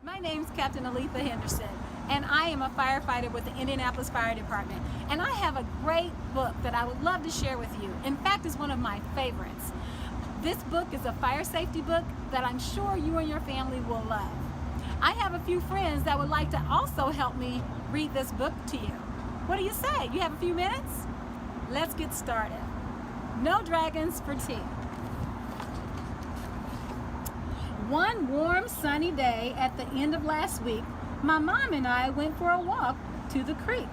My name's Captain Aletha Henderson, and I am a firefighter with the Indianapolis Fire Department. And I have a great book that I would love to share with you. In fact, it's one of my favorites. This book is a fire safety book that I'm sure you and your family will love. I have a few friends that would like to also help me read this book to you. What do you say? You have a few minutes? Let's get started. No dragons for tea. One warm, sunny day at the end of last week, my mom and I went for a walk to the creek.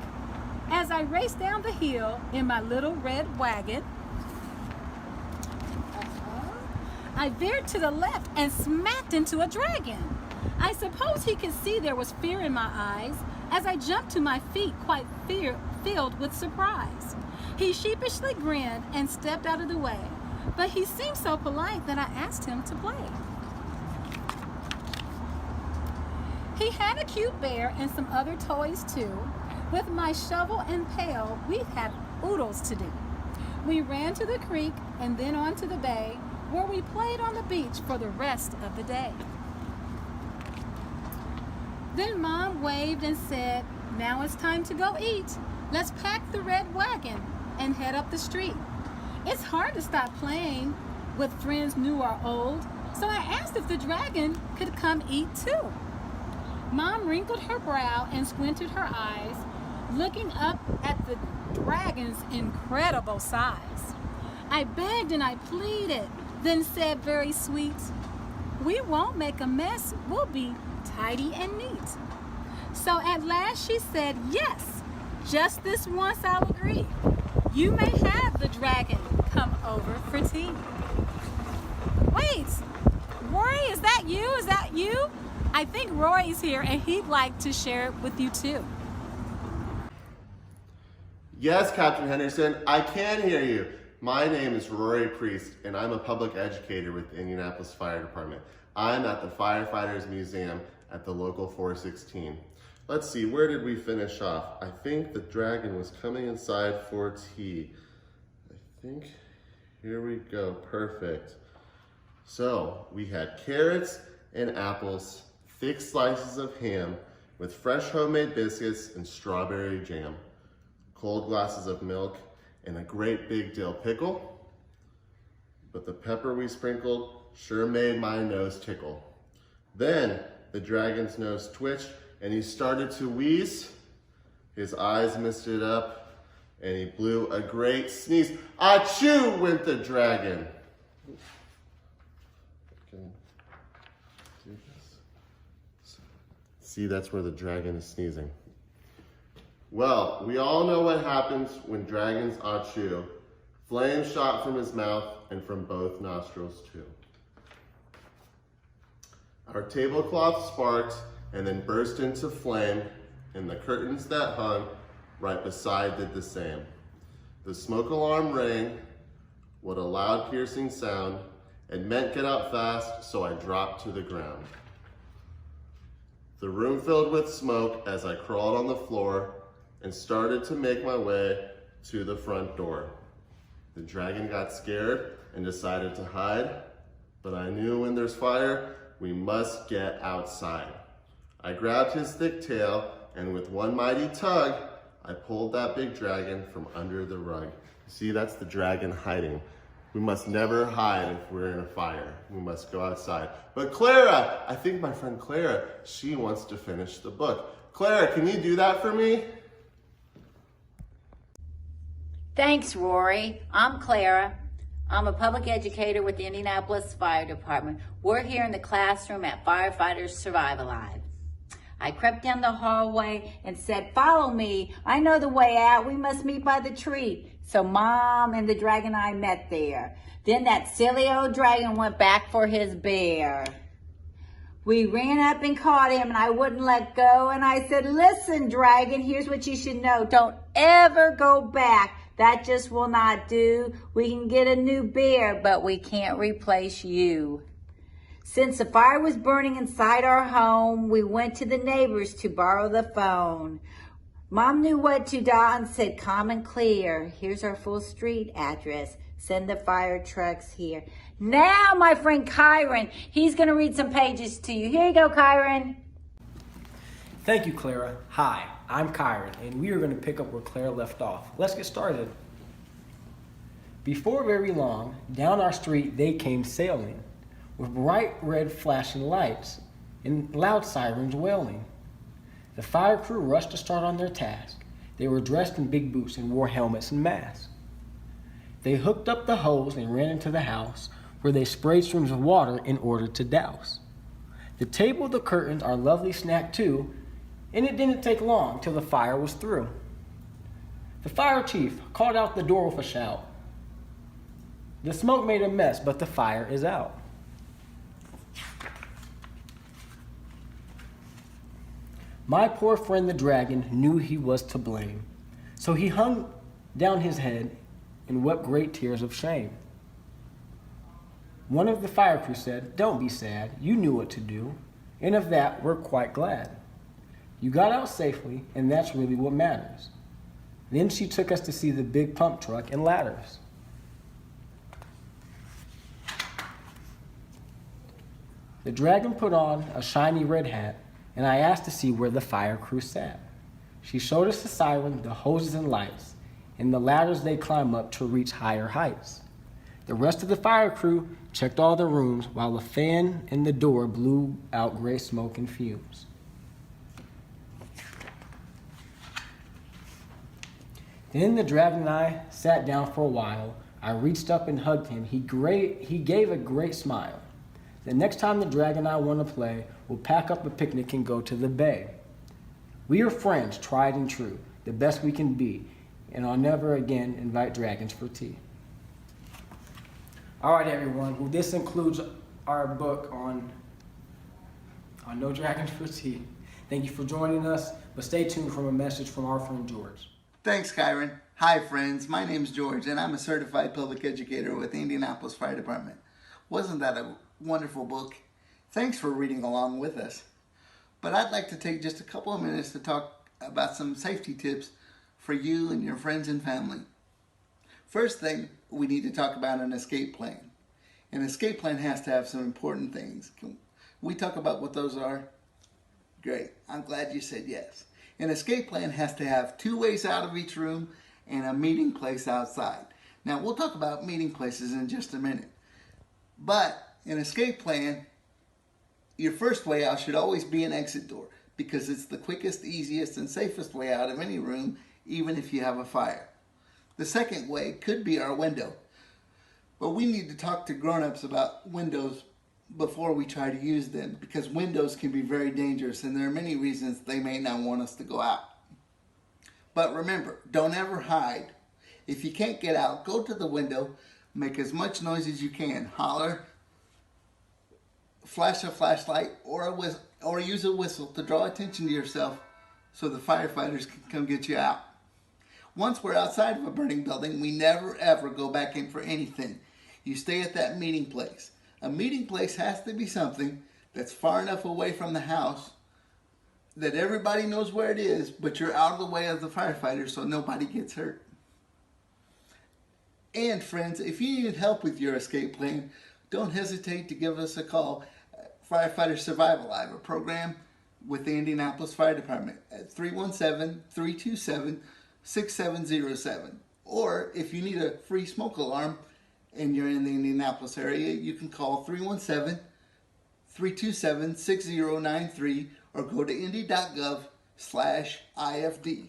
As I raced down the hill in my little red wagon, I veered to the left and smacked into a dragon. I suppose he could see there was fear in my eyes as I jumped to my feet, quite filled with surprise. He sheepishly grinned and stepped out of the way, but he seemed so polite that I asked him to play. He had a cute bear and some other toys too. With my shovel and pail, we had oodles to do. We ran to the creek and then on to the bay, where we played on the beach for the rest of the day. Then Mom waved and said, "Now it's time to go eat. Let's pack the red wagon and head up the street." It's hard to stop playing with friends new or old, so I asked if the dragon could come eat too. Mom wrinkled her brow and squinted her eyes, looking up at the dragon's incredible size. I begged and I pleaded, then said very sweet, "We won't make a mess, we'll be tidy and neat." So at last she said, "Yes, just this once I'll agree. You may have the dragon come over for tea." Wait, Rory, is that you? Is that you? I think Rory's here and he'd like to share it with you too. Yes, Captain Henderson, I can hear you. My name is Rory Priest, and I'm a public educator with the Indianapolis Fire Department. I'm at the Firefighters Museum at the local 416. Let's see, where did we finish off? I think the dragon was coming inside for tea. Here we go, perfect. So, we had carrots and apples, thick slices of ham with fresh homemade biscuits and strawberry jam, cold glasses of milk, and a great big dill pickle. But the pepper we sprinkled sure made my nose tickle. Then the dragon's nose twitched and he started to wheeze. His eyes misted up and he blew a great sneeze. Achoo went the dragon. See, that's where the dragon is sneezing. Well, we all know what happens when dragons achoo. Flames shot from his mouth and from both nostrils too. Our tablecloth sparked and then burst into flame, and the curtains that hung right beside did the same. The smoke alarm rang, what a loud piercing sound. It meant get out fast, so I dropped to the ground. The room filled with smoke as I crawled on the floor and started to make my way to the front door. The dragon got scared and decided to hide, but I knew when there's fire, we must get outside. I grabbed his thick tail and with one mighty tug, I pulled that big dragon from under the rug. See, that's the dragon hiding. We must never hide if we're in a fire. We must go outside. But Clara, I think my friend Clara, she wants to finish the book. Clara, can you do that for me? Thanks, Rory. I'm Clara. I'm a public educator with the Indianapolis Fire Department. We're here in the classroom at Firefighters Survive Alive. I crept down the hallway and said, "Follow me. I know the way out. We must meet by the tree." So Mom and the dragon and I met there. Then that silly old dragon went back for his bear. We ran up and caught him and I wouldn't let go. And I said, "Listen, dragon, here's what you should know. Don't ever go back. That just will not do. We can get a new bear, but we can't replace you." Since the fire was burning inside our home, we went to the neighbors to borrow the phone. Mom knew what to dial and said, "Calm and clear. Here's our full street address. Send the fire trucks here." Now, my friend Kyron, he's going to read some pages to you. Here you go, Kyron. Thank you, Clara. Hi, I'm Kyra, and we are going to pick up where Clara left off. Let's get started. Before very long, down our street they came sailing, with bright red flashing lights and loud sirens wailing. The fire crew rushed to start on their task. They were dressed in big boots and wore helmets and masks. They hooked up the hose and ran into the house, where they sprayed streams of water in order to douse. The table, the curtains, our lovely snack too, and it didn't take long till the fire was through. The fire chief called out the door with a shout. The smoke made a mess, but the fire is out. My poor friend the dragon knew he was to blame, so he hung down his head and wept great tears of shame. One of the fire crew said, "Don't be sad, you knew what to do, and of that we're quite glad. You got out safely, and that's really what matters." Then she took us to see the big pump truck and ladders. The dragon put on a shiny red hat, and I asked to see where the fire crew sat. She showed us the siren, the hoses and lights, and the ladders they climb up to reach higher heights. The rest of the fire crew checked all the rooms while the fan in the door blew out gray smoke and fumes. Then the dragon and I sat down for a while. I reached up and hugged him. He gave a great smile. The next time the dragon and I want to play, we'll pack up a picnic and go to the bay. We are friends, tried and true, the best we can be, and I'll never again invite dragons for tea. All right, everyone. Well, this includes our book on No Dragons for Tea. Thank you for joining us, but stay tuned for a message from our friend George. Thanks, Kyron. Hi, friends. My name's George, and I'm a certified public educator with the Indianapolis Fire Department. Wasn't that a wonderful book? Thanks for reading along with us. But I'd like to take just a couple of minutes to talk about some safety tips for you and your friends and family. First thing, we need to talk about an escape plan. An escape plan has to have some important things. Can we talk about what those are? Great. I'm glad you said yes. An escape plan has to have 2 ways out of each room and a meeting place outside. Now, we'll talk about meeting places in just a minute. But an escape plan, your first way out should always be an exit door, because it's the quickest, easiest, and safest way out of any room, even if you have a fire. The second way could be our window. But we need to talk to grown-ups about windows before we try to use them, because windows can be very dangerous, and there are many reasons they may not want us to go out. But remember, don't ever hide. If you can't get out, go to the window, make as much noise as you can. Holler, flash a flashlight, or use a whistle to draw attention to yourself so the firefighters can come get you out. Once we're outside of a burning building, we never ever go back in for anything. You stay at that meeting place. A meeting place has to be something that's far enough away from the house that everybody knows where it is, but you're out of the way of the firefighters so nobody gets hurt. And friends, if you need help with your escape plan, don't hesitate to give us a call. Firefighter Survival Live, a program with the Indianapolis Fire Department at 317-327-6707. Or if you need a free smoke alarm and you're in the Indianapolis area, you can call 317-327-6093 or go to indy.gov/IFD.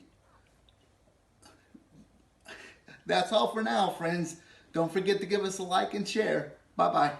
That's all for now, friends. Don't forget to give us a like and share. Bye-bye.